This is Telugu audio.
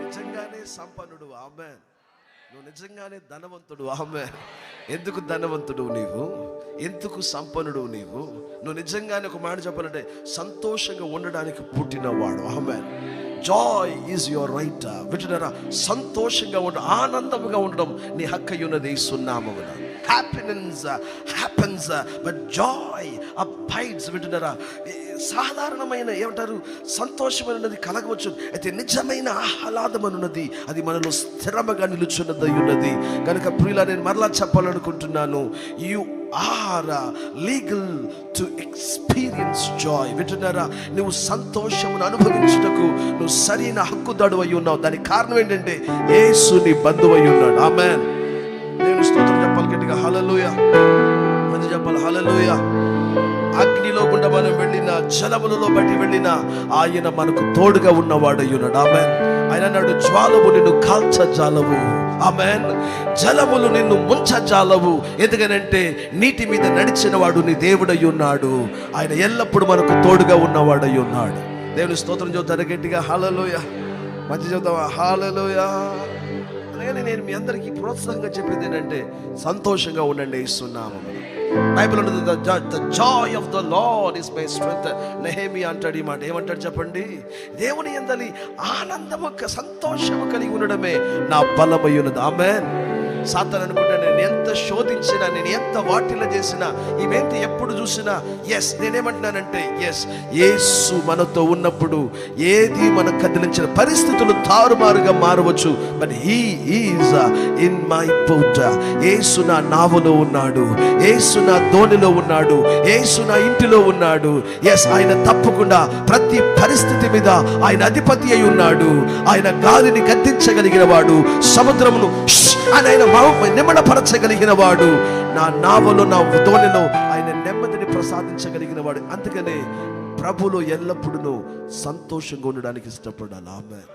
నిజంగానే సంపన్నుడు. ఆమేన్. నువ్వు నిజంగానే ధనవంతుడు. ఆమేన్. ఎందుకు ధనవంతుడు నీవు? ఎందుకు సంపన్నుడు నీవు? నువ్వు నిజంగానే ఒక మాట చెప్పాలంటే సంతోషంగా ఉండడానికి పుట్టినవాడు. Amen. Joy is your right. వింటున్నారా? సంతోషంగా ఉండడం, ఆనందంగా ఉండడం నీ హక్కయున్నది సున్నామమున. Happiness happens but joy abides. వింటున్నారా? సాధారణమైన ఏమంటారు సంతోషమైనది కలగవచ్చు, అయితే నిజమైన ఆహ్లాదం అనున్నది అది మనలో స్థిరముగా నిలుచున్నది ఉన్నది. కనుక ప్రియులా, నేను మరలా చెప్పాలనుకుంటున్నాను, you are legal to experience joy. వింటున్నారా? నువ్వు సంతోషమును అనుభవించుటకు నువ్వు సరైన హక్కుదాడు అయి ఉన్నావు. దానికి కారణం ఏంటంటే యేసు నీ బంధువు అయి ఉన్నాడు. ఆమేన్. నేను స్తోత్రం చెప్పాలి గట్టిగా. హల్లెలూయా. మంచి చెప్పాలి. హల్లెలూయా. అగ్నిలో గుండా మనం వెళ్ళిన, జలములలో బట్టి వెళ్ళిన ఆయన మనకు తోడుగా ఉన్నవాడై ఉన్నాడు. ఆమేన్. ఆయన అన్నాడు, జ్వాలము నిన్ను కాల్చజాలవు. ఆమేన్. జలములు నిన్ను ముంచజాలవు. ఎందుకనంటే నీటి మీద నడిచిన వాడు నీ దేవుడై ఉన్నాడు. ఆయన ఎల్లప్పుడూ మనకు తోడుగా ఉన్నవాడై ఉన్నాడు. దేవుని స్తోత్రం చెబుతారు గట్టిగా. హల్లెలూయా. మంచి చెబుతావా? హల్లెలూయా. అందుకని నేను మీ అందరికీ ప్రోత్సాహంగా చెప్పేది ఏంటంటే సంతోషంగా ఉండండి. ఇస్తున్నాము. బైబిల్ ఉంటుంది, the Joy of the lord is my strength. Nehemiah అంటాడు ఈ మాట. ఏమంటాడు చెప్పండి? దేవుని యందలి ఆనందము, సంతోషము కలిగి ఉండడమే నా బలమై ఉన్నది. ఆమేన్. సాతాను అనుకుంటా నేను ఎంత శోధించినా, నేను ఎంత వాటిలో చేసినా, ఇవేంటి ఎప్పుడు చూసినా ఎస్ నేనేమంటున్నానంటే ఎస్, యేసు మనతో ఉన్నప్పుడు ఏది మనం కదిలించిన పరిస్థితులు తారుమారుగా మారవచ్చు, but he is in my boat. Yesu నా నావలో ఉన్నాడు, యేసు నా దోణిలో ఉన్నాడు, యేసు నా ఇంటిలో ఉన్నాడు. ఎస్, ఆయన తప్పకుండా ప్రతి పరిస్థితి మీద ఆయన అధిపతి అయి ఉన్నాడు. ఆయన గాలిని గద్దించగలిగిన వాడు, సముద్రమును అని ఆయన నిమ్మడపరచగలిగిన వాడు, నా నావలో నా దోణిలో ఆయన నెమ్మదిని ప్రసాదించగలిగిన వాడు. అందుకనే ప్రభులో ఎల్లప్పుడూ సంతోషంగా ఉండడానికి ఇష్టపడాలి. ఆమేన్.